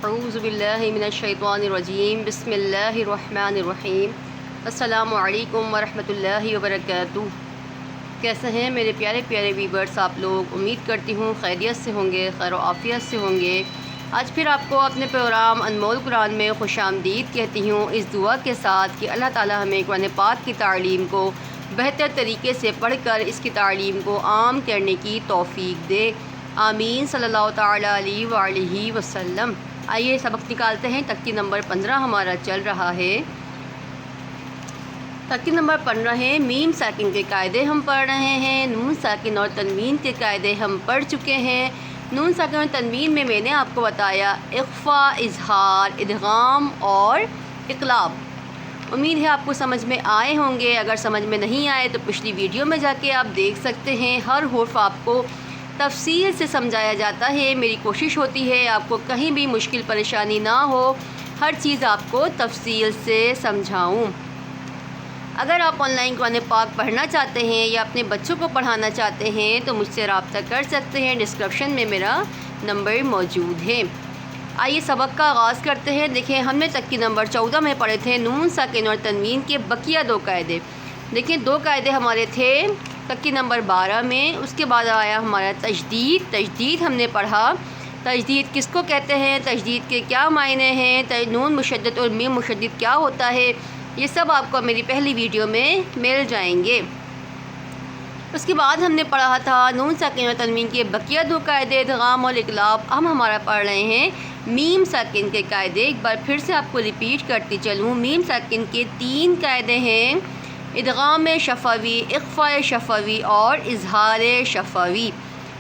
اعوذ باللہ من الشیطان الرجیم بسم اللہ الرحمن الرحیم السلام علیکم ورحمۃ اللہ وبرکاتہ۔ کیسے ہیں میرے پیارے پیارے ویورز آپ لوگ؟ امید کرتی ہوں خیریت سے ہوں گے، خیر و عافیت سے ہوں گے۔ آج پھر آپ کو اپنے پروگرام انمول قرآن میں خوش آمدید کہتی ہوں، اس دعا کے ساتھ کہ اللہ تعالی ہمیں قرآن پاک کی تعلیم کو بہتر طریقے سے پڑھ کر اس کی تعلیم کو عام کرنے کی توفیق دے، آمین صلی اللہ تعالیٰ علیہ وآلہ وسلم۔ آئیے سبق نکالتے ہیں۔ تختی نمبر 15 ہمارا چل رہا ہے۔ تختی نمبر 15 ہے میم ساکن کے قاعدے ہم پڑھ رہے ہیں۔ نون ساکن اور تنوین کے قاعدے ہم پڑھ چکے ہیں۔ نون ساکن اور تنوین میں نے آپ کو بتایا اخفا، اظہار، ادغام اور اقلاب۔ امید ہے آپ کو سمجھ میں آئے ہوں گے۔ اگر سمجھ میں نہیں آئے تو پچھلی ویڈیو میں جا کے آپ دیکھ سکتے ہیں۔ ہر حرف آپ کو تفصیل سے سمجھایا جاتا ہے۔ میری کوشش ہوتی ہے آپ کو کہیں بھی مشکل پریشانی نہ ہو، ہر چیز آپ کو تفصیل سے سمجھاؤں۔ اگر آپ آن لائن قرآن پاک پڑھنا چاہتے ہیں یا اپنے بچوں کو پڑھانا چاہتے ہیں تو مجھ سے رابطہ کر سکتے ہیں۔ ڈسکرپشن میں میرا نمبر موجود ہے۔ آئیے سبق کا آغاز کرتے ہیں۔ دیکھیں ہم نے تختی نمبر 14 میں پڑھے تھے نون ساکن اور تنوین کے بقیہ 2 قاعدے۔ دیکھیں 2 قاعدے ہمارے تھے تختی نمبر 12 میں۔ اس کے بعد آیا ہمارا تجدید۔ تجدید ہم نے پڑھا، تجدید کس کو کہتے ہیں، تجدید کے کیا معنی ہیں، نون مشدد اور میم مشدد کیا ہوتا ہے، یہ سب آپ کو میری پہلی ویڈیو میں مل جائیں گے۔ اس کے بعد ہم نے پڑھا تھا نون ساکن اور تنوین کے بقیہ 2 قاعدے، ادغام اور اقلاب۔ ہم ہمارا پڑھ رہے ہیں میم ساکن کے قاعدے۔ ایک بار پھر سے آپ کو ریپیٹ کرتی چلوں، میم ساکن کے 3 قاعدے ہیں: ادغام شفوی، اخفاء شفوی اور اظہار شفوی۔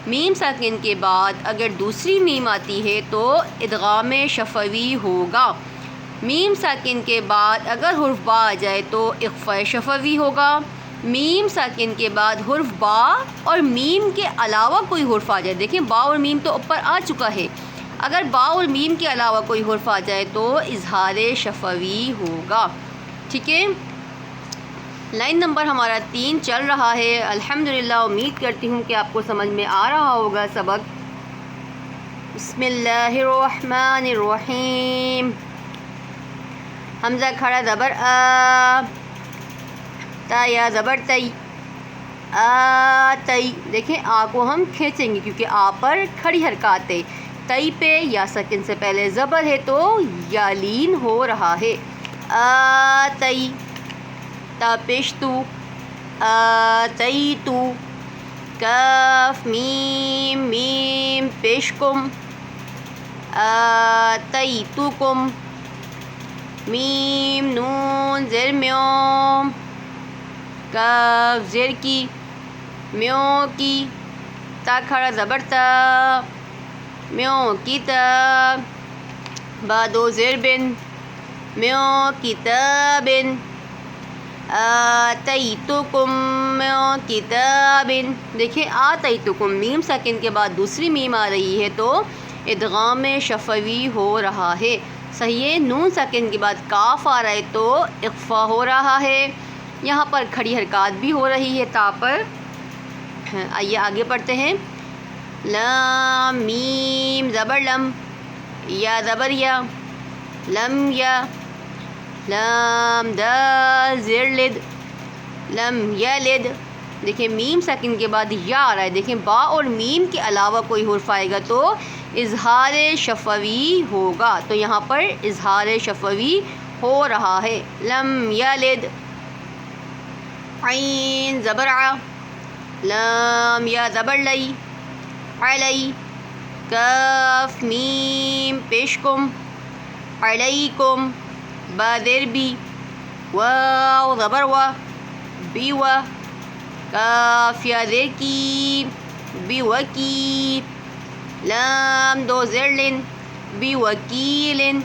میم ساکن کے بعد اگر دوسری میم آتی ہے تو ادغام شفوی ہوگا۔ میم ساکن کے بعد اگر حرف با آ جائے تو اخفاء شفوی ہوگا۔ میم ساکن کے بعد حرف با اور میم کے علاوہ کوئی حرف آ جائے، دیکھیں با اور میم تو اوپر آ چکا ہے، اگر با اور میم کے علاوہ کوئی حرف آ جائے تو اظہار شفوی ہوگا۔ ٹھیک ہے، لائن نمبر ہمارا 3 چل رہا ہے۔ الحمدللہ امید کرتی ہوں کہ آپ کو سمجھ میں آ رہا ہوگا سبق۔ بسم اللہ الرحمن الرحیم۔ حمزہ کھڑا زبر آ، تا یا زبر تی، آ تی۔ دیکھیں آ کو ہم کھینچیں گے کیونکہ آ پر کھڑی حرکات ہے۔ تی پہ یا سکن سے پہلے زبر ہے تو یا لین ہو رہا ہے۔ آ تی، تا پیش تو، آتیتو۔ کاف میم، میم پیش کم، آتیتکم۔ میم نون زیر میوم، کاف زیر کی، میو کی، تا کھڑا زبر تا، میو کی تا، با 2 زیر بن، میو کتابن، آتیتکم کتابن۔ دیکھیں آتیتکم میم ساکن کے بعد دوسری میم آ رہی ہے تو ادغام شفوی ہو رہا ہے، صحیح ہے۔ نون ساکن کے بعد کاف آ رہا ہے تو اخفا ہو رہا ہے، یہاں پر کھڑی حرکات بھی ہو رہی ہے تا پر۔ آئیے آگے پڑھتے ہیں۔ لام میم زبر لم، یا زبر یا، لم یا، لام دال زیر لد، لم یلد۔ دیکھیں میم ساکن کے بعد یا آ رہا ہے، دیکھیں با اور میم کے علاوہ کوئی حرف آئے گا تو اظہار شفوی ہوگا، تو یہاں پر اظہار شفوی ہو رہا ہے۔ لم یلد، عین زبر ع، لام یا زبر لی، علی۔ کاف میم پیش کم، علیکم۔ با زیر بی، واو زبر وا، بی وا۔ کاف یا زیر کی، بی وکی۔ لام 2 زیر لن، بی وکیلن۔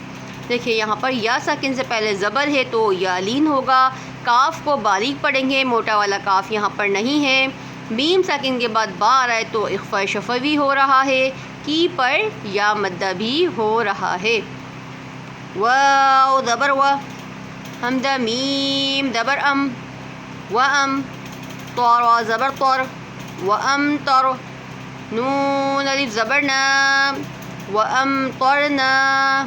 دیکھیں یہاں پر یا ساکن سے پہلے زبر ہے تو یا لین ہوگا۔ کاف کو باریک پڑھیں گے، موٹا والا کاف یہاں پر نہیں ہے۔ میم ساکن کے بعد با آ رہا ہے تو اخفاء شفوی ہو رہا ہے، کی پر یا مدہ بھی ہو رہا ہے۔ واو زبر وا، حمزہ میم زبر ام، وام۔ طور زبر طور، وامطر۔ نون الف زبر نا، وَأَمْطَرْنَا،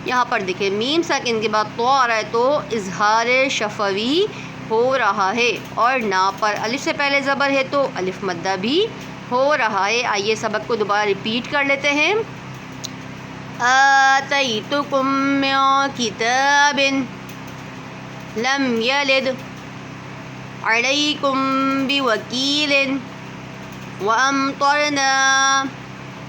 یہاں پر دیکھیں میم ساکن کے بعد تو آ رہا ہے تو اظہار شفوی ہو رہا ہے، اور نا پر الف سے پہلے زبر ہے تو الف مدہ بھی ہو رہا ہے۔ آئیے سبق کو دوبارہ ریپیٹ کر لیتے ہیں۔ آتیتکم من کتاب لم یلد علیکم بوکیل وامطرنا۔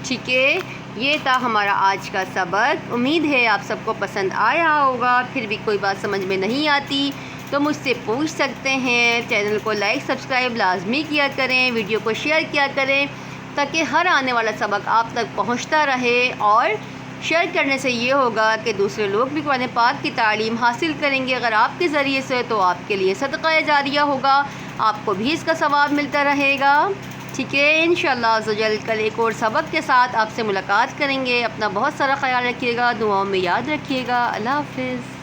ٹھیک ہے، یہ تھا ہمارا آج کا سبق۔ امید ہے آپ سب کو پسند آیا ہوگا۔ پھر بھی کوئی بات سمجھ میں نہیں آتی تو مجھ سے پوچھ سکتے ہیں۔ چینل کو لائک سبسکرائب لازمی کیا کریں، ویڈیو کو شیئر کیا کریں تاکہ ہر آنے والا سبق آپ تک پہنچتا رہے، اور شیئر کرنے سے یہ ہوگا کہ دوسرے لوگ بھی قرآن پاک کی تعلیم حاصل کریں گے۔ اگر آپ کے ذریعے سے تو آپ کے لیے صدقہ جاریہ ہوگا، آپ کو بھی اس کا ثواب ملتا رہے گا۔ ٹھیک ہے، انشاءاللہ عز و جل کل ایک اور سبق کے ساتھ آپ سے ملاقات کریں گے۔ اپنا بہت سارا خیال رکھیے گا، دعاؤں میں یاد رکھیے گا۔ اللہ حافظ۔